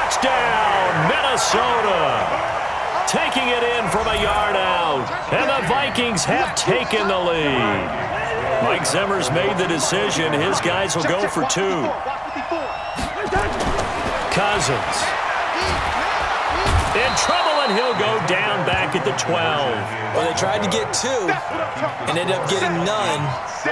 Touchdown, Minnesota. Taking it in from a yard out. And the Vikings have taken the lead. Mike Zimmer's made the decision. His guys will go for two. Cousins. In trouble, and he'll go down back at the 12. Well, they tried to get two and ended up getting none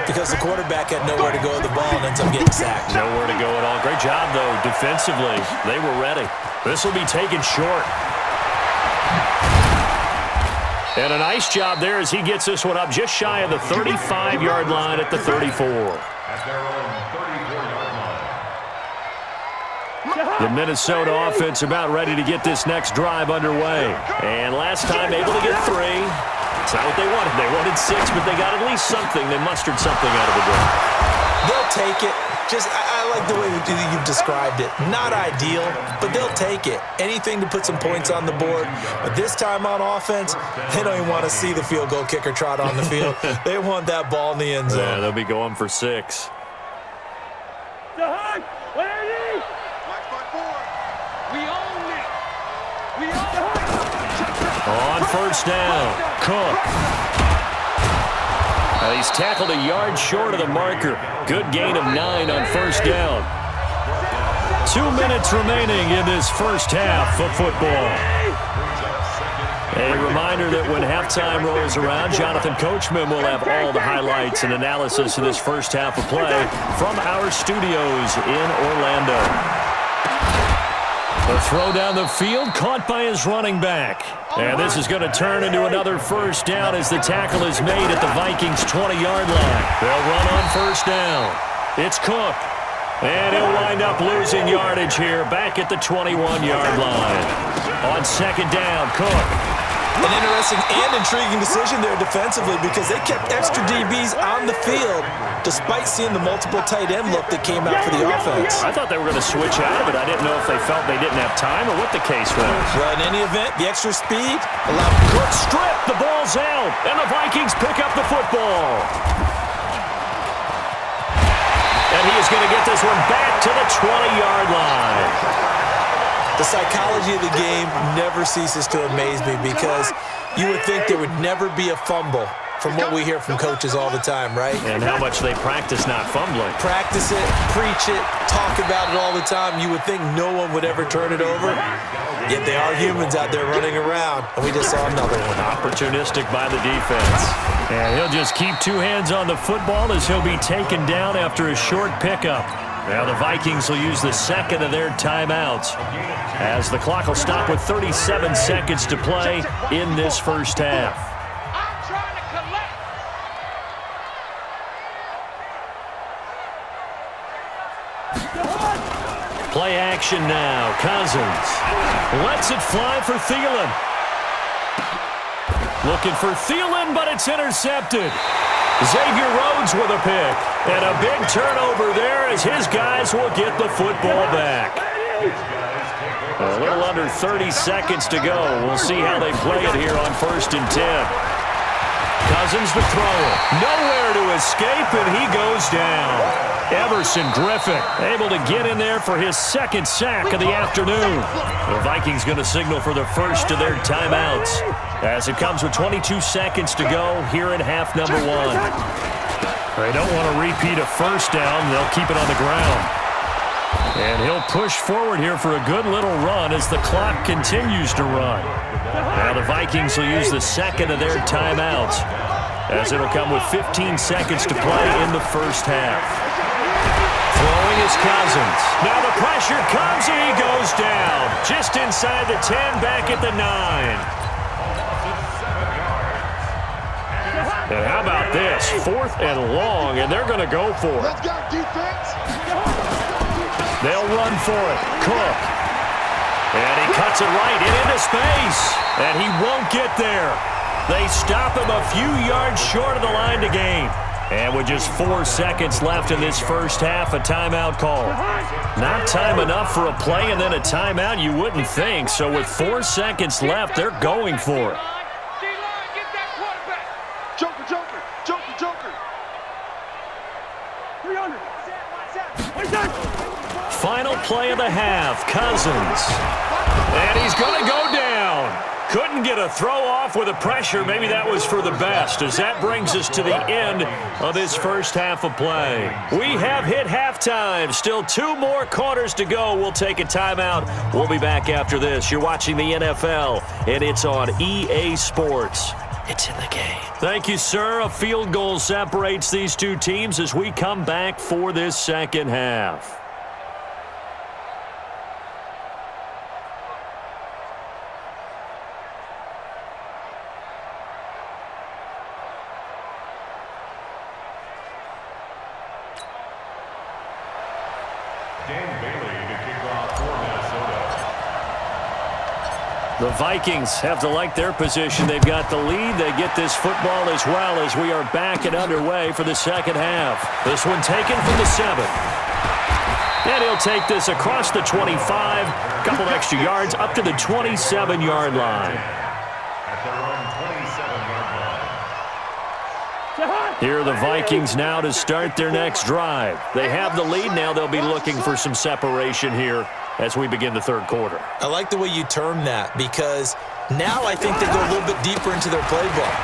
because the quarterback had nowhere to go with the ball and ends up getting sacked. Nowhere to go at all. Great job, though, defensively. They were ready. This will be taken short. And a nice job there as he gets this one up just shy of the 35-yard line at the 34. The Minnesota offense about ready to get this next drive underway. And last time able to get 3. It's not what they wanted. They wanted 6, but they got at least something. They mustered something out of the drive. They'll take it. I like the way you've described it. Not ideal, but they'll take it. Anything to put some points on the board. But this time on offense, they don't even want to see the field goal kicker trot on the field. They want that ball in the end zone. Yeah, they'll be going for 6. On first down, Cook. He's tackled a yard short of the marker. Good gain of 9 on first down. 2 minutes remaining in this first half of football. A reminder that when halftime rolls around, Jonathan Coachman will have all the highlights and analysis of this first half of play from our studios in Orlando. The throw down the field, caught by his running back. And this is going to turn into another first down as the tackle is made at the Vikings' 20-yard line. They'll run on first down. It's Cook. And he'll wind up losing yardage here back at the 21-yard line. On second down, Cook. An interesting and intriguing decision there defensively because they kept extra DBs on the field despite seeing the multiple tight end look that came out for the offense. I thought they were going to switch out of it. I didn't know if they felt they didn't have time or what the case was. Well, in any event, the extra speed allowed Cook strip. The ball's out, and the Vikings pick up the football. And he is going to get this one back to the 20-yard line. The psychology of the game never ceases to amaze me because you would think there would never be a fumble from what we hear from coaches all the time, right? And how much they practice not fumbling. Practice it, preach it, talk about it all the time. You would think no one would ever turn it over. Yet they are humans out there running around, and we just saw another one. Opportunistic by the defense. And he'll just keep 2 hands on the football as he'll be taken down after a short pickup. Now the Vikings will use the second of their timeouts as the clock will stop with 37 seconds to play in this first half. Play action now. Cousins lets it fly for Thielen. Looking for Thielen, but it's intercepted. Xavier Rhodes with a pick. And a big turnover there as his guys will get the football back. A little under 30 seconds to go. We'll see how they play it here on 1st and 10. Cousins the thrower. Nowhere to escape, and he goes down. Everson Griffin able to get in there for his second sack of the afternoon. The Vikings going to signal for the first of their timeouts as it comes with 22 seconds to go here in half number 1. They don't want to repeat a first down. They'll keep it on the ground. And he'll push forward here for a good little run as the clock continues to run. Now the Vikings will use the second of their timeouts as it'll come with 15 seconds to play in the first half. Throwing is Cousins. Now the pressure comes and he goes down. Just inside the 10, back at the 9. And how about this? 4th and long, and they're going to go for it. Let's go, defense. They'll run for it. Cook. And he cuts it right into space. And he won't get there. They stop him a few yards short of the line to gain. And with just 4 seconds left in this first half, a timeout call. Not time enough for a play and then a timeout, you wouldn't think. So with 4 seconds left, they're going for it. Joker, Joker, Joker, Joker. 300. Final play of the half, Cousins. And he's going to go down. Couldn't get a throw off with the pressure. Maybe that was for the best, as that brings us to the end of this first half of play. We have hit halftime. Still 2 more quarters to go. We'll take a timeout. We'll be back after this. You're watching the NFL, and it's on EA Sports. It's in the game. Thank you, sir. A field goal separates these two teams as we come back for this second half. The Vikings have to like their position. They've got the lead. They get this football as well as we are back and underway for the second half. This one taken from the 7. And he'll take this across the 25. A couple extra yards up to the 27-yard line. Here are the Vikings now to start their next drive. They have the lead. Now they'll be looking for some separation here as we begin the third quarter. I like the way you term that, because now I think they go a little bit deeper into their playbook.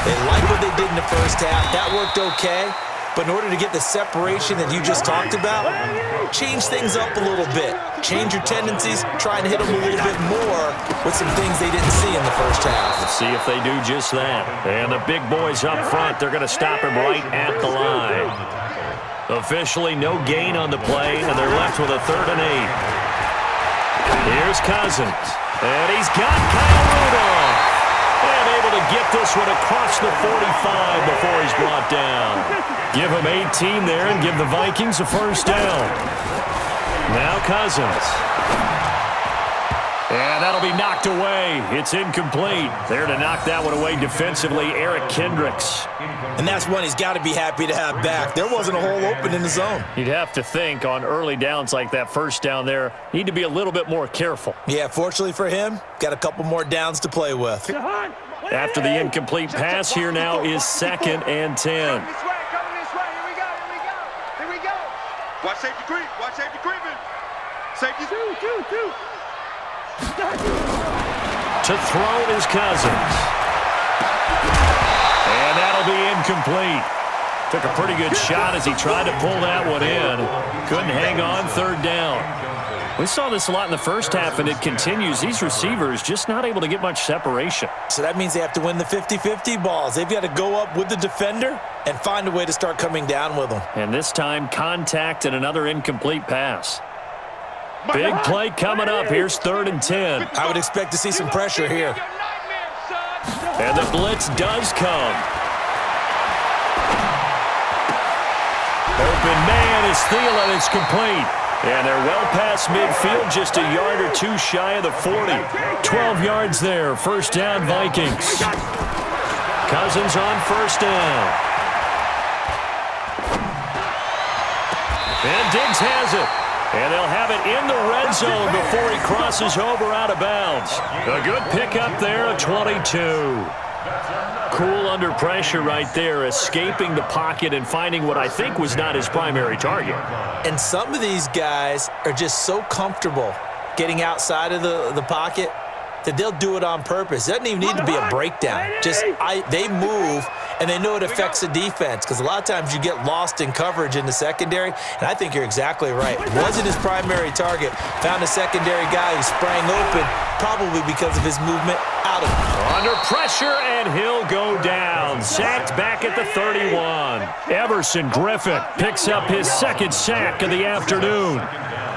They like what they did in the first half. That worked okay. But in order to get the separation that you just talked about, change things up a little bit. Change your tendencies, try and hit them a little bit more with some things they didn't see in the first half. Let's see if they do just that. And the big boys up front, they're going to stop him right at the line. Officially no gain on the play, and they're left with a 3rd and 8. Here's Cousins, and he's got Kyle Rudolph. And able to get this one across the 45 before he's brought down. Give him 18 there and give the Vikings a first down. Now Cousins. And that'll be knocked away. It's incomplete. There to knock that one away defensively, Eric Kendricks. And that's one he's got to be happy to have back. There wasn't a hole open in the zone. You'd have to think on early downs like that first down there, need to be a little bit more careful. Yeah, fortunately for him, got a couple more downs to play with. After the incomplete pass, here now is 2nd and 10. Coming this way, here we go. Watch safety creeping. Safety two. To throw is Cousins. And that'll be incomplete. Took a pretty good shot as he tried to pull that one in. Couldn't hang on, 3rd down. We saw this a lot in the first half, and it continues. These receivers just not able to get much separation. So that means they have to win the 50-50 balls. They've got to go up with the defender and find a way to start coming down with them. And this time, contact and another incomplete pass. Big play coming up. Here's 3rd and 10. I would expect to see some pressure here. And the blitz does come. Open man is Thielen. It's complete. And they're well past midfield, just a yard or 2 shy of the 40. 12 yards there. First down, Vikings. Cousins on first down. And Diggs has it. And they'll have it in the red zone before he crosses over out of bounds. A good pickup there, a 22. Cool under pressure right there, escaping the pocket and finding what I think was not his primary target. And some of these guys are just so comfortable getting outside of the pocket that they'll do it on purpose. It doesn't even need to be a breakdown. They move, and they know it affects the defense, because a lot of times you get lost in coverage in the secondary, and I think you're exactly right. Wasn't his primary target. Found a secondary guy who sprang open, probably because of his movement out of it. Under pressure, and he'll go down. Sacked back at the 31. Everson Griffin picks up his 2nd sack of the afternoon.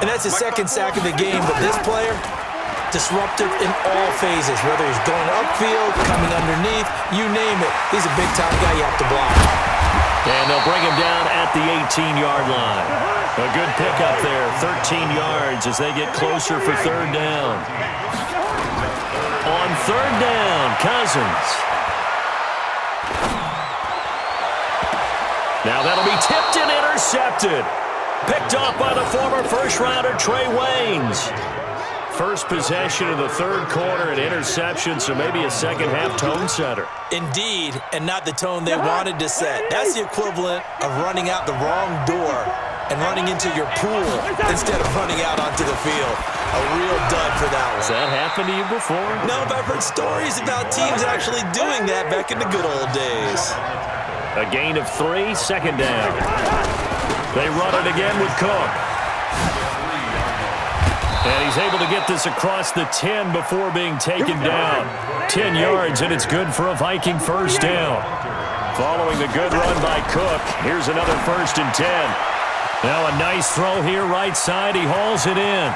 And that's his 2nd sack of the game, but this player, disruptive in all phases, whether he's going upfield, coming underneath, you name it. He's a big-time guy you have to block. And they'll bring him down at the 18-yard line. A good pickup there, 13 yards as they get closer for 3rd down. On 3rd down, Cousins. Now that'll be tipped and intercepted. Picked off by the former first-rounder Trey Waynes. First possession of the 3rd quarter, an interception, so maybe a second-half tone setter. Indeed, and not the tone they wanted to set. That's the equivalent of running out the wrong door and running into your pool instead of running out onto the field. A real dud for that one. Has that happened to you before? No, but I've heard stories about teams actually doing that back in the good old days. A gain of 3, second down. They run it again with Cook. And he's able to get this across the 10 before being taken down. 10 yards, and it's good for a Viking first down. Following the good run by Cook, here's another 1st and 10. Now a nice throw here right side. He hauls it in.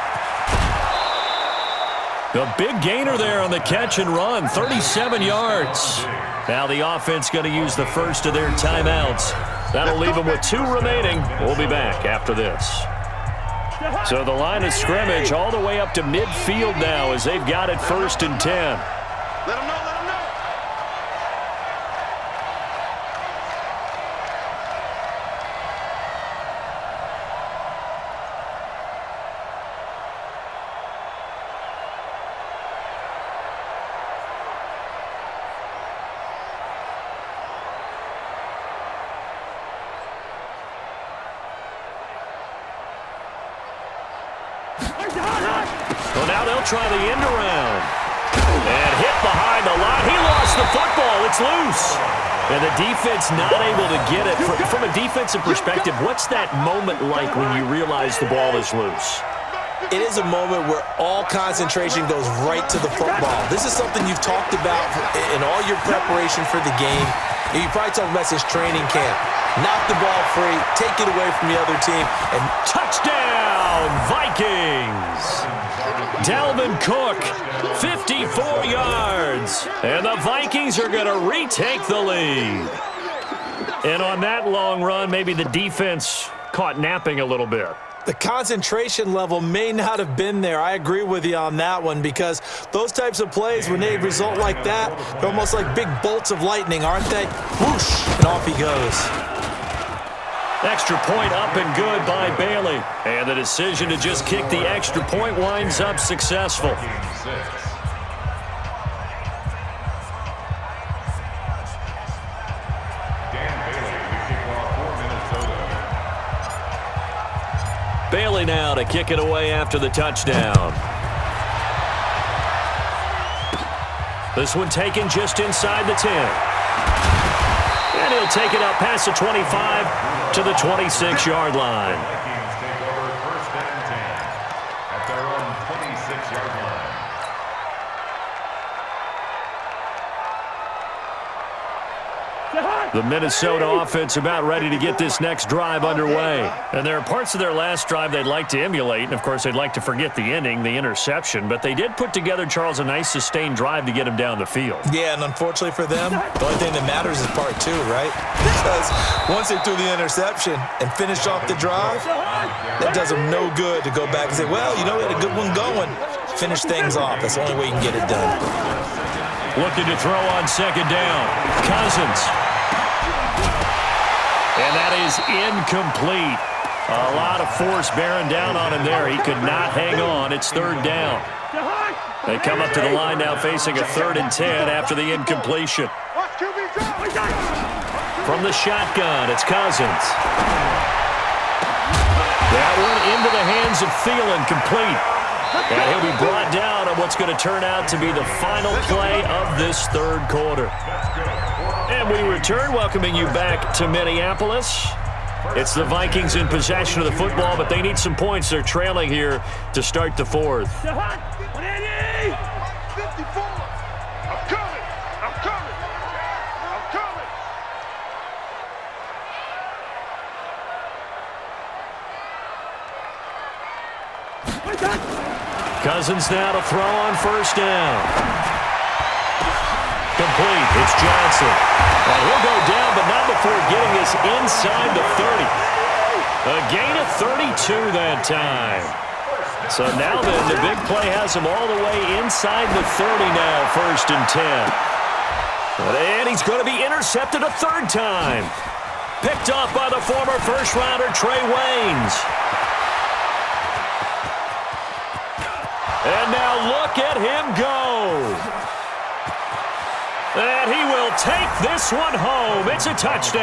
The big gainer there on the catch and run, 37 yards. Now the offense going to use the first of their timeouts. That'll leave them with 2 remaining. We'll be back after this. So the line of scrimmage all the way up to midfield now as they've got it 1st and 10. Let him know, let him know. Well, now they'll try the end around. And hit behind the line. He lost the football. It's loose. And the defense not able to get it. From a defensive perspective, what's that moment like when you realize the ball is loose? It is a moment where all concentration goes right to the football. This is something you've talked about in all your preparation for the game. You probably talked about since training camp. Knock the ball free, take it away from the other team, and touchdown, Vikings! Dalvin Cook, 54 yards. And the Vikings are going to retake the lead. And on that long run, maybe the defense caught napping a little bit. The concentration level may not have been there. I agree with you on that one because those types of plays, when they result like that, they're almost like big bolts of lightning, aren't they? Whoosh, and off he goes. Extra point up and good by Bailey. And the decision to just kick the extra point winds up successful. Bailey now to kick it away after the touchdown. This one taken just inside the 10. And he'll take it up past the 25 to the 26-yard line. The Minnesota offense about ready to get this next drive underway. And there are parts of their last drive they'd like to emulate. And, of course, they'd like to forget the ending, the interception. But they did put together, Charles, a nice sustained drive to get him down the field. Yeah, and unfortunately for them, the only thing that matters is part 2, right? Because once they threw the interception and finished off the drive, that does them no good to go back and say, well, you know, we had a good one going. Finish things off. That's the only way you can get it done. Looking to throw on second down. Cousins. And that is incomplete. A lot of force bearing down on him there. He could not hang on. It's third down. They come up to the line now facing a 3rd and 10 after the incompletion. From the shotgun, it's Cousins. That one into the hands of Thielen, complete. And he'll be brought down on what's going to turn out to be the final play of this third quarter. And we return, welcoming you back to Minneapolis. It's the Vikings in possession of the football, but they need some points. They're trailing here to start the 4th. 54. I'm coming. I'm coming. I'm coming. Cousins now to throw on first down. Complete. It's Johnson. And he'll go down, but not before getting this inside the 30. A gain of 32 that time. So now then, the big play has him all the way inside the 30 now, 1st and 10. And he's going to be intercepted a 3rd time. Picked off by the former first-rounder Trey Waynes. And now look at him go. And he will take this one home. It's a touchdown.